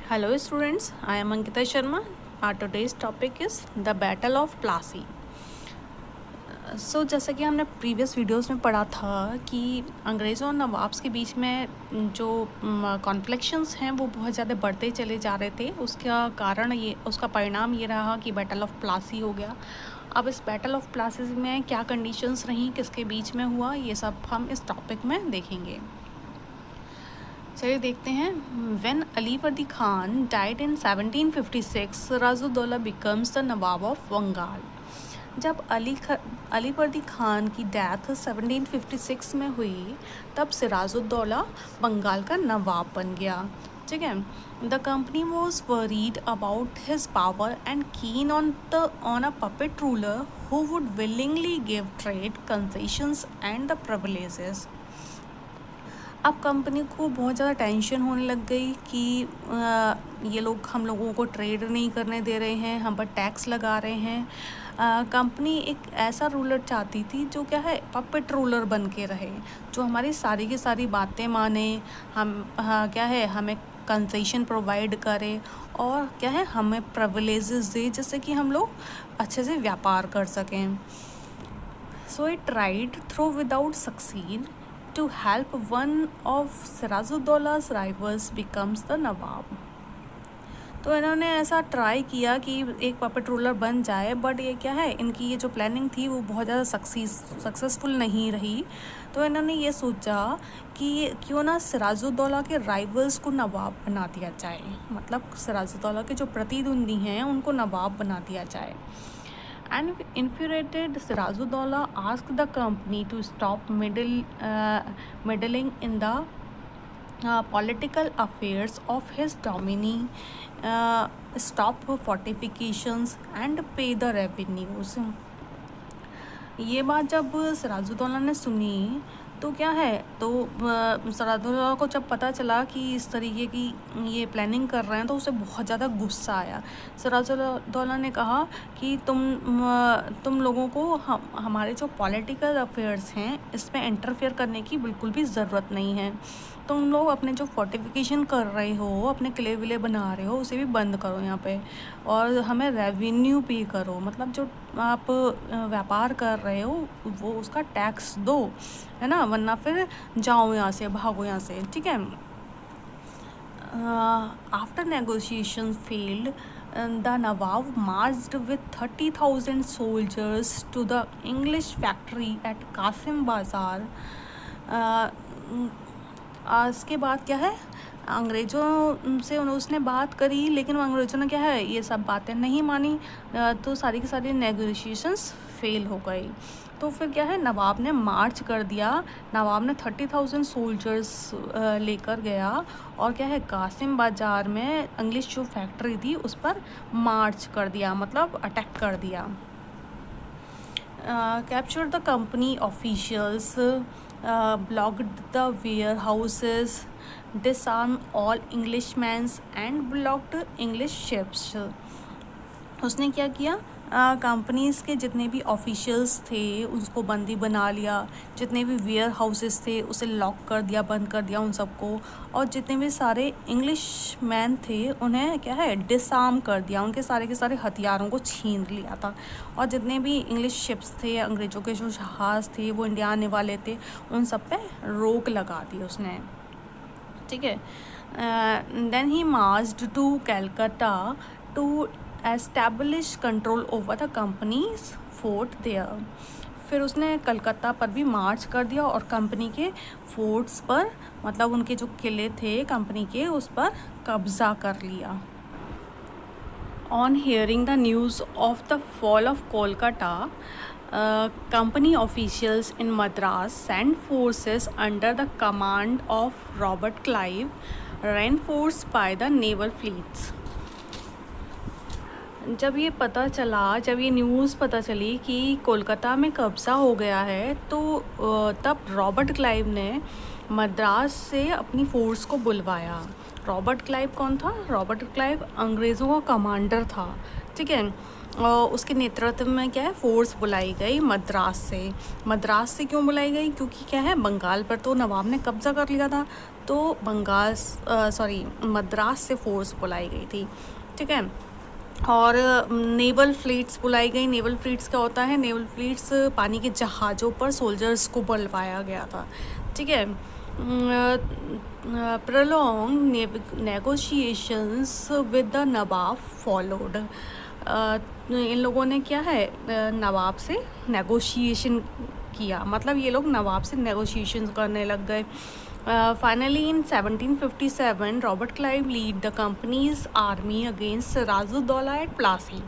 Hello students, I am Ankita Sharma. Our today's topic is the Battle of Plassey. जैसा कि हमने previous videos में पढ़ा था कि अंग्रेज़ों और नवाब्स के बीच में जो कॉन्फ्लिक्शंस हैं वो बहुत ज़्यादा बढ़ते चले जा रहे थे। उसका परिणाम ये रहा कि बैटल ऑफ प्लासी हो गया। अब इस बैटल ऑफ प्लासी में क्या कंडीशंस रहीं, किसके बीच में हुआ, ये सब हम इस टॉपिक में देखेंगे। चलिए देखते हैं। When Ali Vardi Khan died in 1756, Sirajuddaula becomes the nawab of Bengal. जब अली वर्दी खान की डेथ 1756 में हुई, तब सिराजुद्दौला बंगाल का नवाब बन गया। ठीक है। The company was worried about his power and keen on a puppet ruler who would willingly give trade concessions and the privileges. अब कंपनी को बहुत ज़्यादा टेंशन होने लग गई कि ये लोग हम लोगों को ट्रेड नहीं करने दे रहे हैं, हम पर टैक्स लगा रहे हैं। कंपनी एक ऐसा रूलर चाहती थी जो क्या है, पपेट रूलर बन के रहे, जो हमारी सारी की सारी बातें माने, क्या है, हमें कंसेशन प्रोवाइड करे और क्या है, हमें प्रिविलेजेस दे, जिससे कि हम लोग अच्छे से व्यापार कर सकें। So it tried through without succeed to help one of Sirajuddaula's rivals becomes the nawab. तो इन्होंने ऐसा ट्राई किया कि एक पपेट रूलर बन जाए, बट ये क्या है, इनकी ये जो प्लानिंग थी वो बहुत ज़्यादा सक्सेसफुल नहीं रही। तो इन्होंने ये सोचा कि क्यों ना सिराजुद्दौला के राइवल्स को नवाब बना दिया जाए, मतलब सिराजुद्दौला के जो प्रतिद्वंदी हैं उनको नवाब बना दिया जाए। And infuriated, Sirajuddaulah asked the company to stop meddling in the political affairs of his domain, stop fortifications and pay the revenues। ये बात जब सिराजुद्दौला ने सुनी तो क्या है, तो सिराजुद्दौला को जब पता चला कि इस तरीके की ये प्लानिंग कर रहे हैं तो उसे बहुत ज़्यादा गुस्सा आया। सिराजुद्दौला ने कहा कि तुम लोगों को हमारे जो पॉलिटिकल अफेयर्स हैं इसमें इंटरफेयर करने की बिल्कुल भी ज़रूरत नहीं है। तुम लोग अपने जो फोर्टिफिकेशन कर रहे हो, अपने किले विले बना रहे हो, उसे भी बंद करो यहाँ पे, और हमें रेवेन्यू पे करो, मतलब जो आप व्यापार कर रहे हो वो उसका टैक्स दो, है ना, वरना फिर जाओ यहाँ से, भागो यहाँ से। ठीक है। After negotiation failed, the Nawab marched with 30,000 soldiers to the English factory at Qasim Bazaar। इसके बाद क्या है, अंग्रेज़ों से उसने बात करी, लेकिन अंग्रेज़ों ने क्या है, ये सब बातें नहीं मानी, तो सारी की सारी नेगोशिएशंस फेल हो गई। तो फिर क्या है, नवाब ने मार्च कर दिया। नवाब ने 30,000 सोल्जर्स लेकर गया और क्या है, कासिम बाज़ार में इंग्लिश जो फैक्ट्री थी उस पर मार्च कर दिया, मतलब अटैक कर दिया। Capture the company officials, blocked the warehouses, disarmed all Englishmen and blocked English ships। उसने क्या किया, कंपनीज़ के जितने भी ऑफिशियल्स थे उसको बंदी बना लिया, जितने भी वेयर हाउसेस थे उसे लॉक कर दिया, बंद कर दिया उन सबको, और जितने भी सारे इंग्लिश मैन थे उन्हें क्या है, डिसआर्म कर दिया, उनके सारे के सारे हथियारों को छीन लिया था। और जितने भी इंग्लिश शिप्स थे, अंग्रेज़ों के जो जहाज़ थे वो इंडिया आने वाले थे, उन सब पे रोक लगा दी उसने। ठीक है। Then he marched to Calcutta to establish control over the company's fort there. फिर उसने कलकत्ता पर भी मार्च कर दिया और कंपनी के फोर्ट्स पर, मतलब उनके जो किले थे कंपनी के, उस पर कब्ज़ा कर लिया। On hearing the news of the fall of Kolkata, company officials in Madras sent forces under the command of Robert Clive, reinforced by the naval fleets। जब ये न्यूज़ पता चली कि कोलकाता में कब्ज़ा हो गया है, तो तब रॉबर्ट क्लाइव ने मद्रास से अपनी फ़ोर्स को बुलवाया। रॉबर्ट क्लाइव कौन था? रॉबर्ट क्लाइव अंग्रेज़ों का कमांडर था। ठीक है। और उसके नेतृत्व में क्या है फोर्स बुलाई गई मद्रास से। मद्रास से क्यों बुलाई गई? क्योंकि क्या है बंगाल पर तो नवाब ने कब्ज़ा कर लिया था, तो मद्रास से फोर्स बुलाई गई थी। ठीक है। और नेवल फ्लीट्स बुलाई गई। नेवल फ्लीट्स क्या होता है? नेवल फ्लीट्स पानी के जहाज़ों पर सोल्जर्स को बुलवाया गया था। ठीक है। prolonged negotiations with the nawab followed. इन लोगों ने क्या है नवाब से नेगोशिएशन किया, मतलब ये लोग नवाब से नेगोशिएशन करने लग गए। Finally in 1757 Robert Clive lead the company's army against Sirajuddaula at Plassey.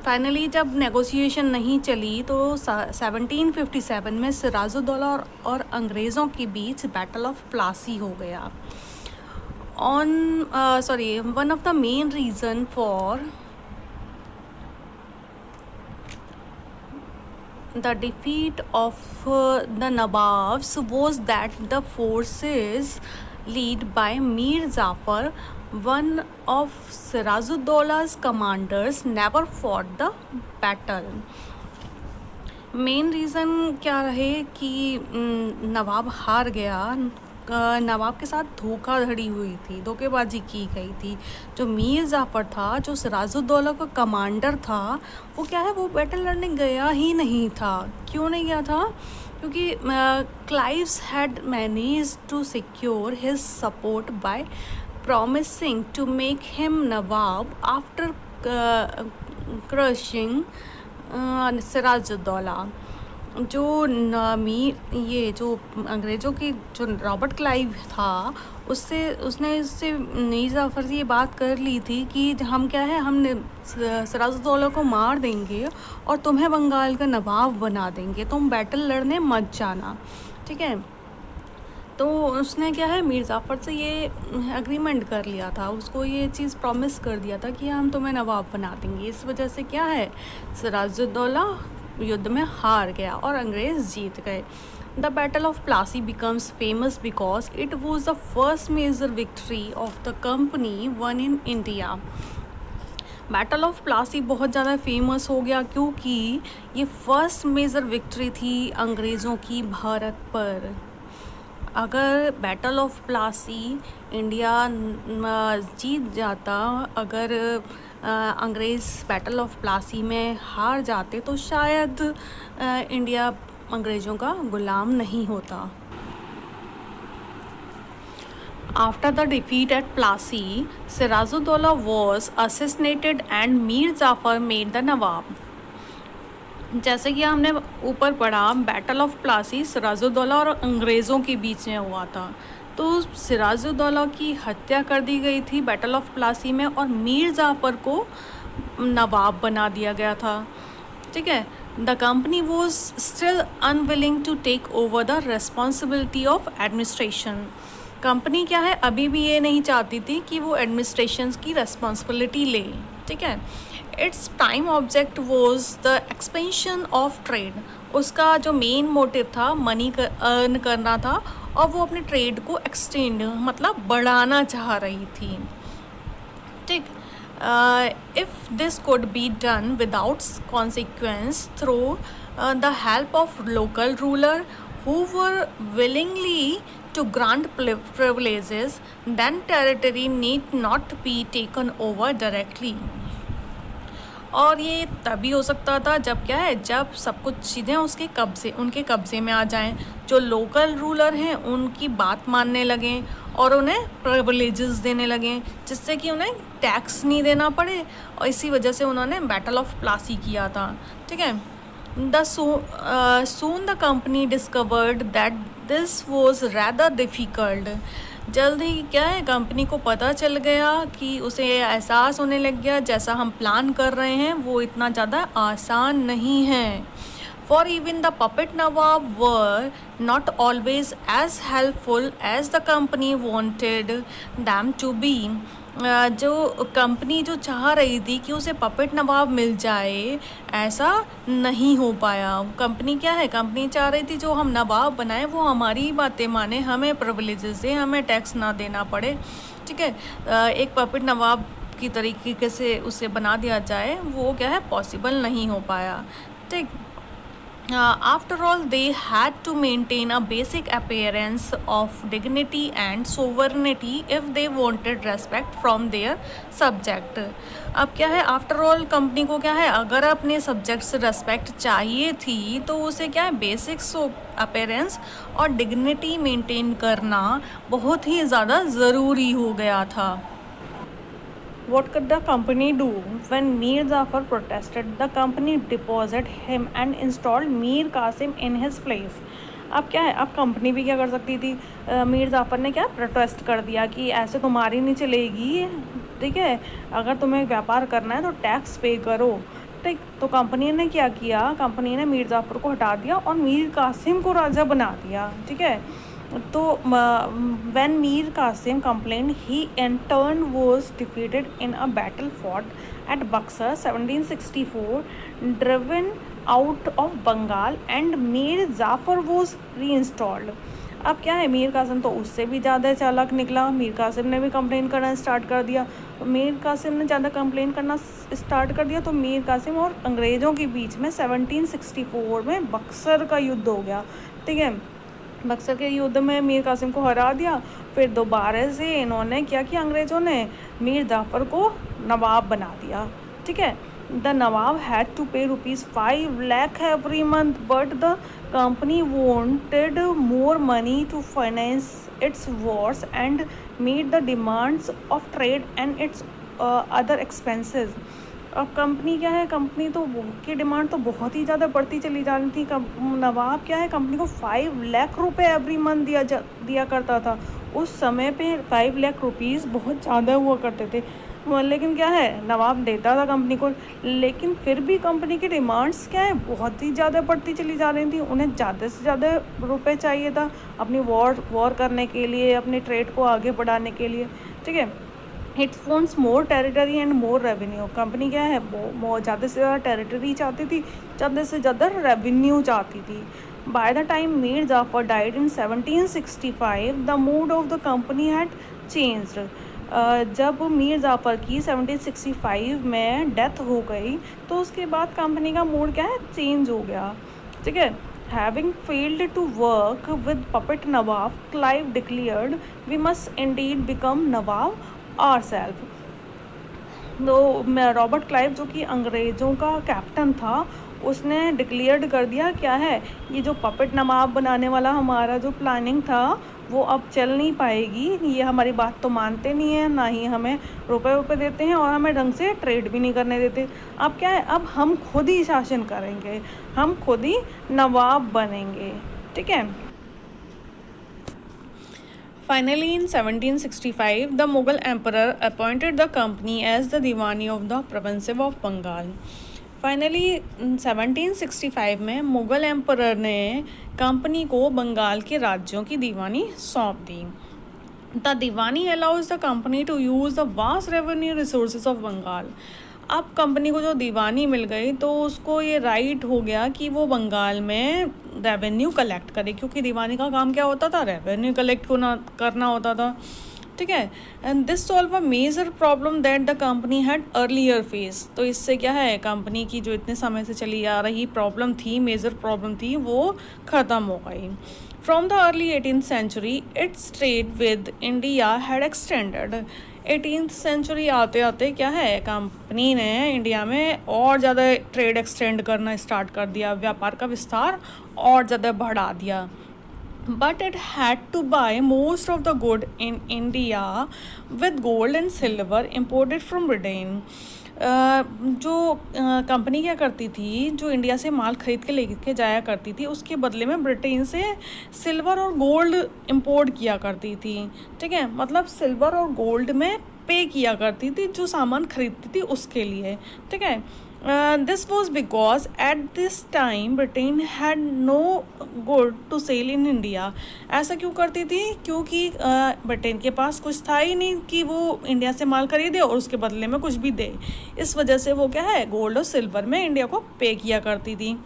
Finally जब नेगोशिएशन नहीं चली तो 1757 में सिराजुद्दौला और अंग्रेज़ों के बीच बैटल ऑफ प्लासी हो गया। One of the main reason for the defeat of the Nawabs was that the forces led by Mir Jafar, one of Sirajuddaular's commanders, never fought the battle. Main reason क्या रहे कि नवाब हार गया। नवाब के साथ धोखाधड़ी हुई थी, धोखेबाजी की गई थी। जो मीर जाफ़र था, जो सिराजुद्दौला का कमांडर था, वो क्या है वो बैटल लड़ने गया ही नहीं था। क्यों नहीं गया था? क्योंकि Clive's had manage to secure his support by promising to make him nawab after crushing Sirajuddaulah. जो अंग्रेज़ों की जो रॉबर्ट क्लाइव था उसने मीर जाफ़र से ये बात कर ली थी कि हम क्या है हम सिराजुद्दौला को मार देंगे और तुम्हें बंगाल का नवाब बना देंगे, तुम बैटल लड़ने मत जाना। ठीक है। तो उसने क्या है मीर जाफ़र से ये एग्रीमेंट कर लिया था, उसको ये चीज़ प्रॉमिस कर दिया था कि हम तुम्हें नवाब बना देंगे। इस वजह से क्या है सिराजुद्दौला युद्ध में हार गया और अंग्रेज़ जीत गए। The battle of Plassey becomes famous because it was the first major victory of the company won in India. Battle of Plassey बहुत ज़्यादा फेमस हो गया क्योंकि ये फर्स्ट मेजर विक्ट्री थी अंग्रेज़ों की भारत पर। अगर बैटल ऑफ प्लासी इंडिया जीत जाता, अगर अंग्रेज़ बैटल ऑफ प्लासी में हार जाते तो शायद इंडिया अंग्रेज़ों का गुलाम नहीं होता। After the defeat at Plassey, Sirajuddaulah was assassinated and Mir Jafar made the nawab. जैसे कि हमने ऊपर पढ़ा बैटल ऑफ प्लासी सिराजुद्दौला और अंग्रेज़ों के बीच में हुआ था, तो सिराजुद्दौला की हत्या कर दी गई थी बैटल ऑफ प्लासी में और मीर जाफ़र को नवाब बना दिया गया था। ठीक है। The company was still unwilling to take over the responsibility of administration. Company क्या है अभी भी ये नहीं चाहती थी कि वो एडमिनिस्ट्रेशन की रिस्पॉन्सिबिलिटी ले। ठीक है। Its prime object was the expansion of trade. उसका जो मेन मोटिव था मनी अर्न करना था और वो अपने ट्रेड को एक्सटेंड मतलब बढ़ाना चाह रही थी। ठीक। If this could be done without consequence through the help of local ruler who were willingly to grant privileges, then territory need not be taken over directly। और ये तभी हो सकता था जब क्या है जब सब कुछ चीज़ें उनके कब्ज़े में आ जाएं, जो लोकल रूलर हैं उनकी बात मानने लगें और उन्हें प्रिविलेजेस देने लगें जिससे कि उन्हें टैक्स नहीं देना पड़े, और इसी वजह से उन्होंने बैटल ऑफ प्लासी किया था। ठीक है। soon the company discovered that this was rather difficult। जल्द ही क्या है कंपनी को पता चल गया कि उसे एहसास होने लग गया जैसा हम प्लान कर रहे हैं वो इतना ज़्यादा आसान नहीं है। For even the puppet Nawab were not always as helpful as the company wanted them to be। जो कंपनी जो चाह रही थी कि उसे पपेट नवाब मिल जाए ऐसा नहीं हो पाया। कंपनी क्या है कंपनी चाह रही थी जो हम नवाब बनाए वो हमारी बातें माने, हमें प्रिविलेजेस दे, हमें टैक्स ना देना पड़े। ठीक है। एक पपेट नवाब की तरीके से उसे बना दिया जाए, वो क्या है पॉसिबल नहीं हो पाया। ठीक, after all they had to maintain a basic appearance of dignity and sovereignty if they wanted respect from their subject। अब क्या है, आफ्टर ऑल कंपनी को क्या है, अगर अपने सब्जेक्ट से रेस्पेक्ट चाहिए थी तो उसे क्या है बेसिक अपीयरेंस और डिग्निटी मेंटेन करना बहुत ही ज़्यादा ज़रूरी हो गया था। What could the company do? When Mir Jafar protested, the company deposed him and installed Mir Qasim in his place। अब क्या है, अब कंपनी भी क्या कर सकती थी, मीर जाफ़र ने क्या प्रोटेस्ट कर दिया कि ऐसे तुम्हारी नहीं चलेगी, ठीक है, अगर तुम्हें व्यापार करना है तो टैक्स पे करो। ठीक, तो कंपनी ने क्या किया, कंपनी ने मीर जाफ़र को हटा दिया और मीर कासिम को राजा बना दिया। ठीक है, तो when Mir Qasim complained, he in turn was defeated in a battle fought at Buxar 1764, driven out of Bengal, and Mir Jafar was reinstalled। अब क्या है, मीर कासिम तो उससे भी ज़्यादा चालाक निकला, मीर कासिम ने भी कंप्लेन करना स्टार्ट कर दिया। मीर कासिम ने ज़्यादा कंप्लेन करना स्टार्ट कर दिया तो मीर कासिम और अंग्रेज़ों के बीच में 1764 में बक्सर का युद्ध हो गया। ठीक है, बक्सर के युद्ध में मीर कासिम को हरा दिया। फिर दोबारा से इन्होंने क्या किया, अंग्रेज़ों ने मीर जाफ़र को नवाब बना दिया। ठीक है, the Nawab had to pay ₹5 lakh every month, but the company wanted more money to finance its wars and meet the demands of trade and its other expenses. अब कंपनी क्या है, कंपनी तो की डिमांड तो बहुत ही ज़्यादा बढ़ती चली जा रही थी। नवाब क्या है, कंपनी को 5 लाख रुपए एवरी मंथ दिया करता था। उस समय पे 5 लाख रुपीज़ बहुत ज़्यादा हुआ करते थे, लेकिन क्या है नवाब देता था कंपनी को, लेकिन फिर भी कंपनी की डिमांड्स क्या है बहुत ही ज़्यादा बढ़ती चली जा रही थी। उन्हें ज़्यादा से ज़्यादा रुपए चाहिए था अपनी वॉर करने के लिए, अपने ट्रेड को आगे बढ़ाने के लिए। ठीक है, it wants more territory and more revenue. Company क्या है वो ज़्यादा से ज़्यादा टेरिटरी चाहती थी, ज़्यादा से ज़्यादा रेवेन्यू चाहती थी। By the time Mir Jafar died in 1765 the mood off the company had changed. जब मीर जाफ़र की 1765 में डेथ हो गई तो उसके बाद कंपनी का मूड क्या है चेंज हो गया। ठीक है, Having failed to work with puppet Nawab, Clive declared, "We must indeed become Nawab ourselves." तो रॉबर्ट क्लाइव जो कि अंग्रेज़ों का कैप्टन था, उसने डिक्लेयर्ड कर दिया क्या है, ये जो पपेट नवाब बनाने वाला हमारा जो प्लानिंग था वो अब चल नहीं पाएगी। ये हमारी बात तो मानते नहीं है, ना ही हमें रुपए देते हैं और हमें ढंग से ट्रेड भी नहीं करने देते। अब क्या है, अब हम खुद ही शासन करेंगे, हम खुद ही नवाब बनेंगे। ठीक है, Finally, in 1765, the Mughal emperor appointed the company as the Diwani of the province of Bengal. Finally 1765 में मुग़ल एम्परर ने कंपनी को बंगाल के राज्यों की दीवानी सौंप दी। The diwani allows the company to use the vast revenue resources of Bengal. अब कंपनी को जो दीवानी मिल गई तो उसको ये राइट हो गया कि वो बंगाल में रेवेन्यू कलेक्ट करे, क्योंकि दीवानी का काम क्या होता था, रेवेन्यू कलेक्ट करना होता था। ठीक है, and this solve a major problem that the company had earlier face. तो इससे क्या है, कंपनी की जो इतने समय से चली आ रही प्रॉब्लम थी, मेजर प्रॉब्लम थी, वो ख़त्म हो गई। From the early 18th century its trade with India had extended. 18th century आते आते क्या है, कंपनी ने इंडिया में और ज़्यादा ट्रेड एक्सटेंड करना स्टार्ट कर दिया, व्यापार का विस्तार और ज़्यादा बढ़ा दिया। But it had to buy most of the good in India with gold and silver imported from Britain। जो कंपनी क्या करती थी, जो इंडिया से माल खरीद के लेके जाया करती थी, उसके बदले में ब्रिटेन से सिल्वर और गोल्ड इंपोर्ट किया करती थी। ठीक है, मतलब सिल्वर और गोल्ड में पे किया करती थी जो सामान खरीदती थी उसके लिए। ठीक है, this was because at this time Britain had no gold to sell in India। ऐसा क्यों करती थी, क्योंकि ब्रिटेन के पास कुछ था ही नहीं कि वो इंडिया से माल खरीदे और उसके बदले में कुछ भी दे। इस वजह से वो क्या है, गोल्ड और सिल्वर में इंडिया को पे किया करती थी।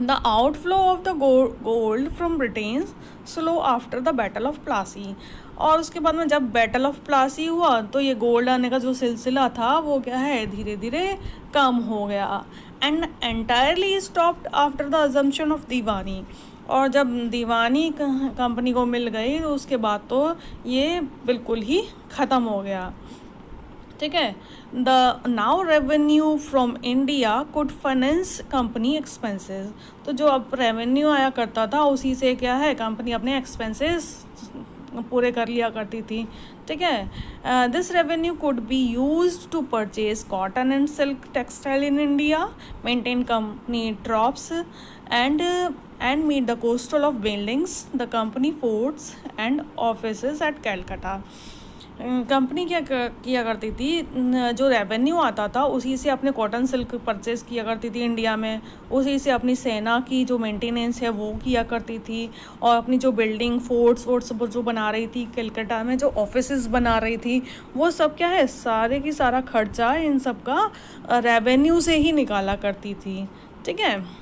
The outflow of the gold from Britain slow after the battle of Plassey. और उसके बाद में जब बैटल ऑफ प्लासी हुआ तो ये गोल्ड आने का जो सिलसिला था वो क्या है, धीरे धीरे कम हो गया। And entirely stopped after the assumption of diwani. और जब दीवानी कंपनी को मिल गई तो उसके बाद तो ये बिल्कुल ही ख़त्म हो गया। ठीक है। The now revenue from India could finance company expenses. तो जो अब रेवेन्यू आया करता था उसी से क्या है, कंपनी अपने एक्सपेंसेस पूरे कर लिया करती थी। ठीक है। This revenue could be use to purchase cotton and silk textile in India, maintain company troops and meet the coastal of buildings, the company forts and offices at Calcutta. Company क्या किया करती थी, जो रेवेन्यू आता था उसी से अपने कॉटन सिल्क परचेज़ किया करती थी इंडिया में, उसी से अपनी सेना की जो मेंटेनेंस है वो किया करती थी, और अपनी जो बिल्डिंग फोर्ट्स जो बना रही थी कलकत्ता में, जो ऑफिसेज बना रही थी, वो सब क्या है, सारे की सारा खर्चा इन सब का रेवेन्यू से ही निकाला करती थी। ठीक है।